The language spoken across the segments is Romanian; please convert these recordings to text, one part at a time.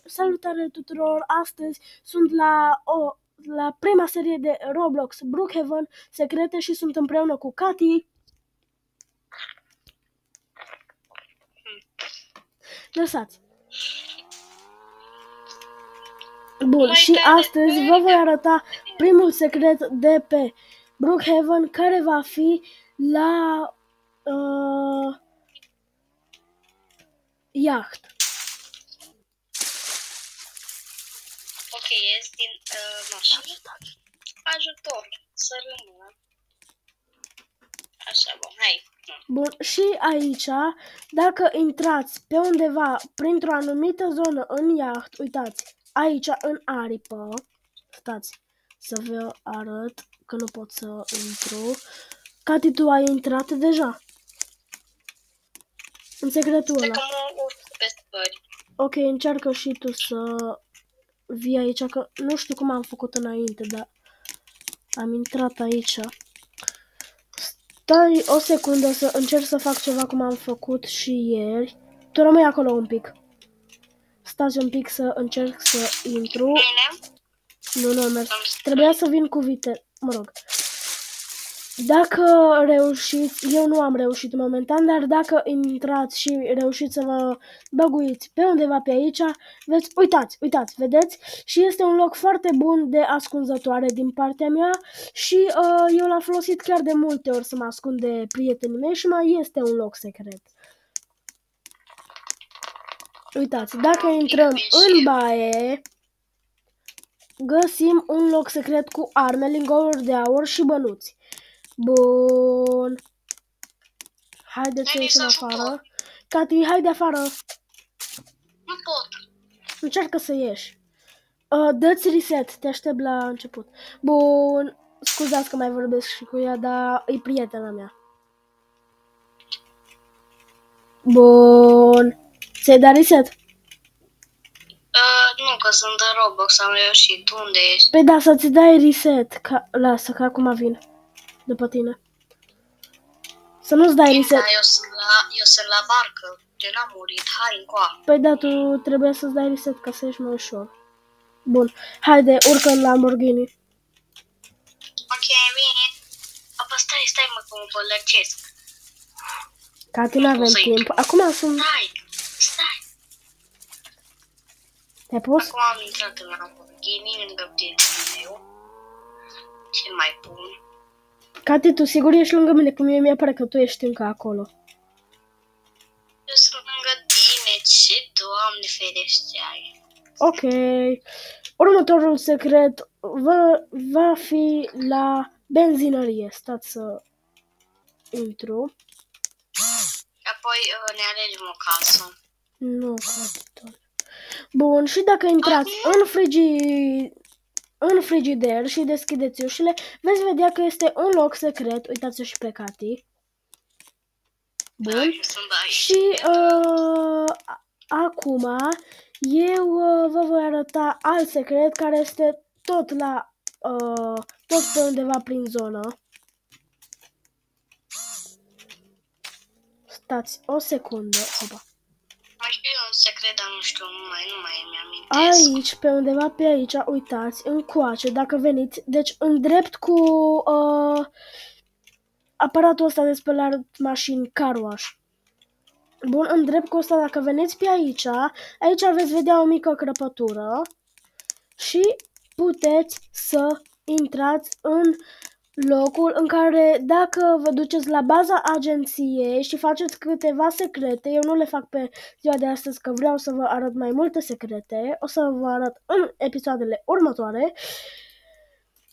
Salutare tuturor! Astăzi sunt la prima serie de Roblox Brookhaven secrete și sunt împreună cu Cati. Lăsați! Bun, și astăzi vă voi arăta primul secret de pe Brookhaven, care va fi la iaht. Ok, ies din mașină. Ajutor, să rămână. Așa, bun, hai. Bun, și aici, dacă intrați pe undeva printr-o anumită zonă în iaht, uitați, aici în aripă, stați să vă arăt că nu pot să intru. Cati, tu ai intrat deja în secretul ăla. Că mă urc pe scări. Ok, încearcă și tu să vii aici, că nu știu cum am făcut înainte, dar am intrat aici. Stai o secundă să încerc să fac ceva cum am făcut și ieri. Tu rămâi acolo un pic. Stați un pic să încerc să intru. Bine? Nu mers. Trebuia să vin cu mă rog. Dacă reușiți, eu nu am reușit momentan, dar dacă intrați și reușiți să vă băguiți pe undeva pe aici, veți, uitați, vedeți? Și este un loc foarte bun de ascunzătoare din partea mea și eu l-am folosit chiar de multe ori să mă ascund de prietenii mei și mai este un loc secret. Uitați, dacă intrăm în baie, găsim un loc secret cu arme, lingouri de aur și bănuți. Bun. Haideți să ieșim afară. Cati, hai de afară. Nu pot. Încearcă să ieși. Dă-ți reset, te aștept la început. Bun. Scuzați că mai vorbesc și cu ea, dar e prietena mea. Bun. Ți-ai dat reset? Nu, că sunt în Roblox, am reușit. Unde ești? Păi da, să-ți dai reset. Lasă, că acum vin după tine. Să nu-ți dai reset. Da, eu sunt la barcă. De n-am murit. Hai, încoa. Păi da, tu trebuie să-ți dai reset ca să ieși mai ușor. Bun. Haide, urcă în Lamborghini. Ok, bine. Apă, stai, mă, că mă pălăcesc. Cati, n-avem timp. Acum sunt... Stai. Te-ai pus? Acum am intrat în Lamborghini lângă prietenul meu. Cel mai bun. Cati, tu sigur ești lângă mine, că mie mi-e pare că tu ești încă acolo. Eu sunt lângă tine, ce Doamne ferește ai. Ok. Următorul secret va fi la benzinărie. Stați să intru. Apoi ne alegem o casă. Nu, Cati, tot. Bun, și dacă intrați în frigider și deschideți ușile, veți vedea că este un loc secret. Uitați-o și pe Cati. Bun. Și acum eu vă voi arăta alt secret care este tot pe undeva prin zonă. Stați o secundă. Opa. Mai știu un secret, dar nu știu, nu mai mi-amintesc. Aici, pe undeva pe aici, uitați, încoace, dacă veniți, deci în drept cu aparatul ăsta de spălat mașini, car wash. Bun, în drept cu ăsta, dacă veniți pe aici, aici veți vedea o mică crăpătură și puteți să intrați în locul în care, dacă vă duceți la baza agenției și faceți câteva secrete, eu nu le fac pe ziua de astăzi că vreau să vă arăt mai multe secrete, o să vă arăt în episoadele următoare,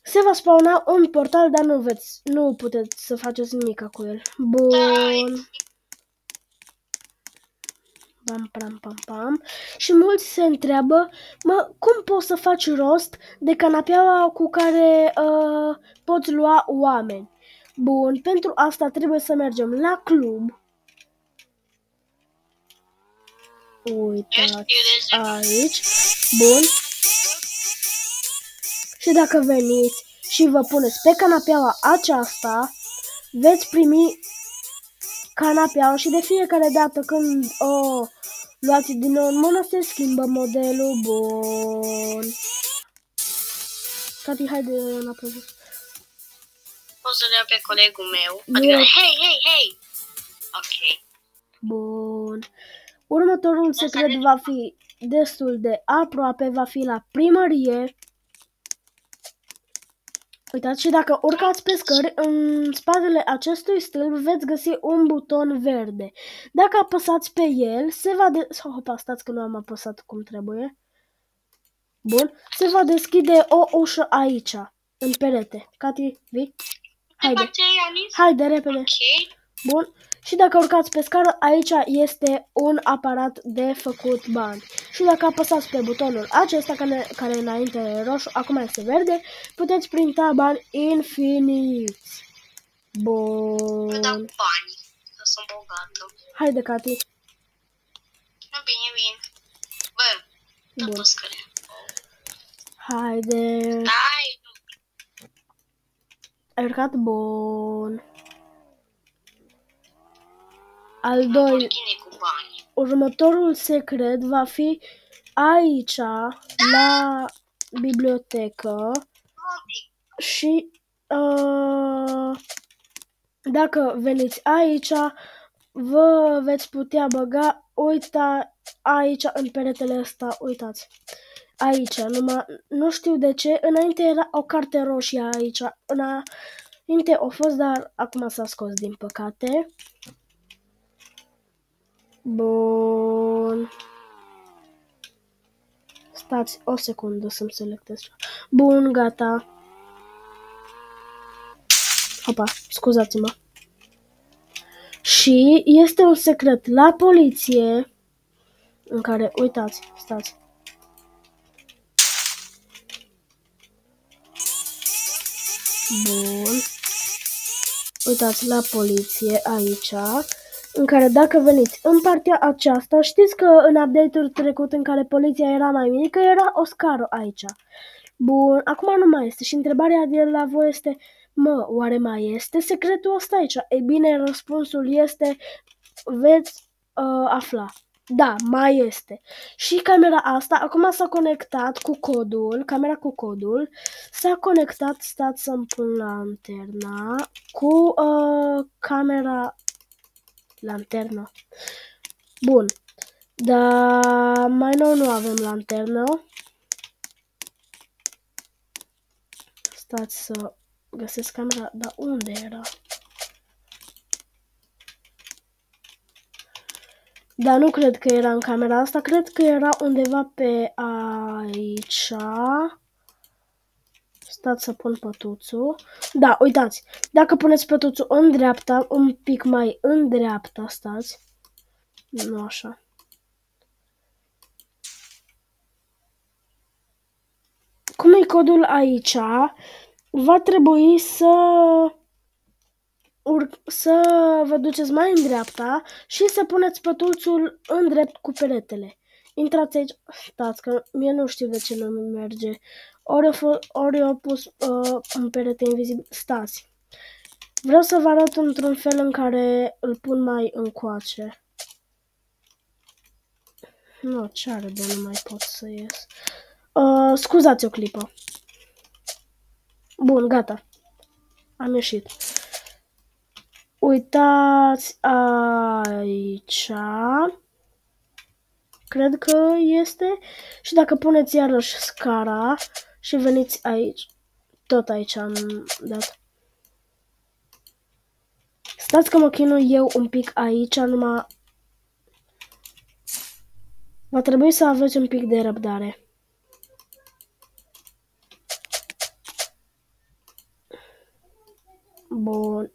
se va spawna un portal, dar nu puteți să faceți nimic cu el. Bun. Pam. Și mulți se întreabă, cum poți să faci rost de canapeaua cu care poți lua oameni? Bun, pentru asta trebuie să mergem la club. Uitați aici. Bun. Și dacă veniți și vă puneți pe canapeaua aceasta, veți primi canapeaua și de fiecare dată când o Luați din nou în mână, se schimbă modelul. Bun. Tati, haide înapoi. O să le iau pe colegul meu. Nu. Adică, hei! Ok. Bun. Următorul secret va fi destul de aproape, va fi la primărie. Uitați, și dacă urcați pe scări, în spatele acestui stâlp veți găsi un buton verde. Dacă apăsați pe el, se va Hopa, stați că nu am apăsat cum trebuie. Bun. Se va deschide o ușă aici, în perete. Cati, vii? Haide, repede. Ok. Bun. Și dacă urcați pe scară, aici este un aparat de făcut bani. Și dacă apăsați pe butonul acesta, care înainte e roșu, acum este verde, puteți printa bani infiniți. Bun. Nu dau bani, că sunt bogată. Haide, Cati. Bine. Bă, Bun. tot scăre. Haide. Hai, Ai urcat? Bun. Al doilea. cu bani. Următorul secret va fi aici, la bibliotecă. Și dacă veniți aici, vă veți putea băga, uita, aici, în peretele ăsta, uitați. Aici, numai, nu știu de ce, înainte era o carte roșie aici, înainte a fost, dar acum s-a scos, din păcate. Bun. Stați o secundă să-mi selectez. Bun, gata. Hopa, scuzați-mă. Și este un secret la poliție în care, uitați, stați. Bun. Uitați, la poliție aici, în care dacă veniți în partea aceasta, știți că în update-ul trecut în care poliția era mai mică, era o scară aici. Bun, acum nu mai este și întrebarea de la voi este, oare mai este secretul ăsta aici? Ei bine, răspunsul este, veți afla. Da, mai este. Și camera asta, acum s-a conectat cu codul, camera cu codul, s-a conectat, stați să-mi pun lanterna, cu lanterna. Bun, dar mai nou nu avem lanternă. Stați să găsesc camera, dar unde era? Dar nu cred că era în camera asta, cred că era undeva pe aici. Stați să pun pătuțul. Da, uitați, dacă puneți pătuțul în dreapta, un pic mai în dreapta, stați. Nu așa. Cum e codul aici, va trebui să vă duceți mai în dreapta și să puneți pătuțul în drept cu peretele. Intrați aici, stați că mie nu știu de ce nu mi merge. Ori eu pus un perete invizibil, stați. Vreau să vă arăt într-un fel în care îl pun mai încoace. Nu, ce are de nu mai pot să ies. Scuzați o clipă. Bun, gata. Am ieșit. Uitați aici. Cred că este. Și dacă puneți iarăși scara și veniți aici. Tot aici am dat. Stați că mă chinui eu un pic aici, numai va trebui să aveți un pic de răbdare. Bun.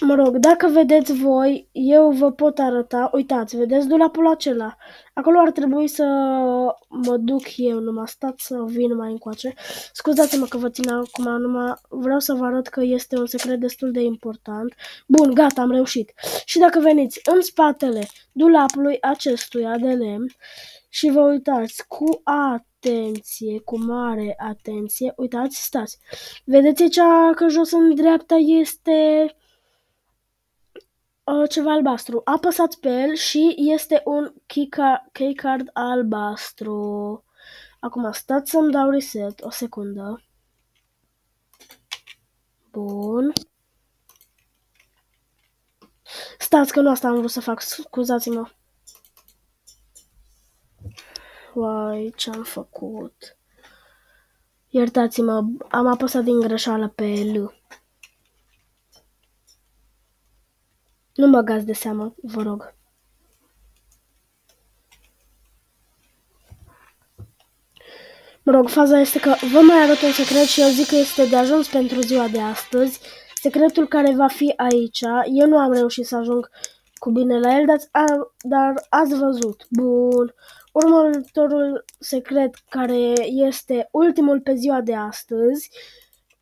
Mă rog, dacă vedeți voi, eu vă pot arăta. Uitați, vedeți dulapul acela? Acolo ar trebui să mă duc eu, numai stați să vin mai încoace. Scuzați-mă că vă țin acum, numai vreau să vă arăt că este un secret destul de important. Bun, gata, am reușit. Și dacă veniți în spatele dulapului acestuia de lemn și vă uitați cu atenție, cu mare atenție, uitați, stați. Vedeți aici că jos în dreapta este ceva albastru. Apăsați pe el și este un keycard albastru. Acum stați să-mi dau reset, o secundă. Bun. Stați că nu asta am vrut să fac, scuzați-mă. Uai, ce-am făcut? Iertați-mă, am apăsat din greșeală pe L. Nu băgați de seamă, vă rog. Mă rog, faza este că vă mai arăt un secret și eu zic că este de ajuns pentru ziua de astăzi. Secretul care va fi aici, eu nu am reușit să ajung cu bine la el, dar ați văzut. Bun. Următorul secret, care este ultimul pe ziua de astăzi,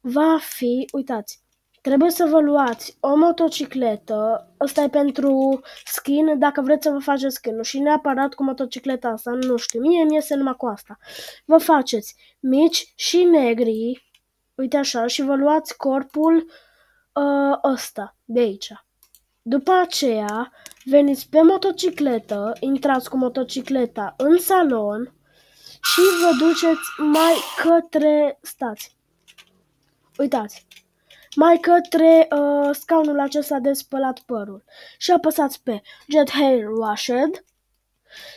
va fi, uitați, trebuie să vă luați o motocicletă, ăsta e pentru skin, dacă vreți să vă faceți skin-ul și neapărat cu motocicleta asta, nu știu, mie mi iese numai cu asta. Vă faceți mici și negri, uite așa, și vă luați corpul ăsta, de aici. După aceea, veniți pe motocicletă, intrați cu motocicleta în salon și vă duceți mai către, stați, uitați, mai către scaunul acesta de spălat părul și apăsați pe Get Hair Washed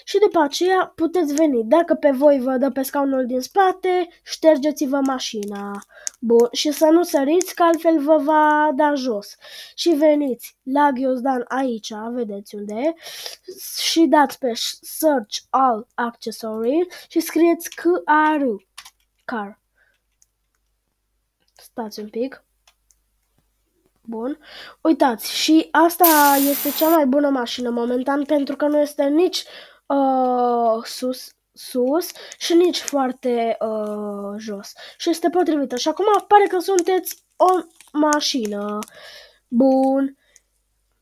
și după aceea puteți veni. Dacă pe voi vă dă pe scaunul din spate, ștergeți-vă mașina. Bun, și să nu săriți, că altfel vă va da jos. Și veniți la ghiozdan aici, vedeți unde, și dați pe Search All Accessories și scrieți CAR. Car. Stați un pic. Bun. Uitați, și asta este cea mai bună mașină momentan pentru că nu este nici sus și nici foarte jos. Și este potrivită. Și acum pare că sunteți o mașină. Bun.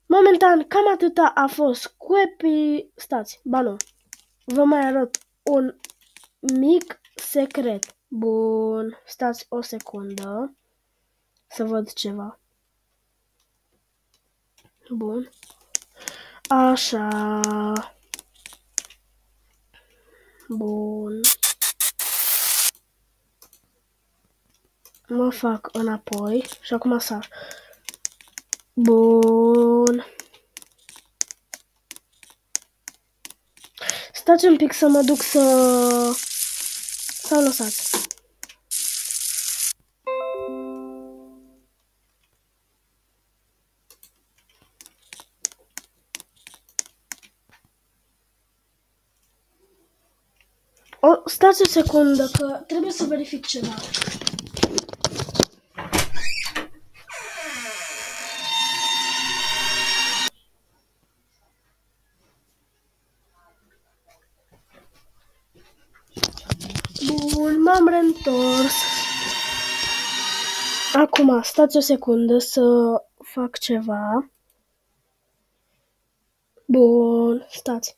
Momentan cam atâta a fost cu Stați, ba nu. Vă mai arăt un mic secret. Bun. Stați o secundă să văd ceva. Bun. Așa. Bun. Mă fac înapoi și acum sar. Bun. Stați un pic să mă duc să... Sau lăsați. Stați o secundă că trebuie să verific ceva. Bun, m-am reîntors. Acum, stați o secundă să fac ceva. Bun, stați.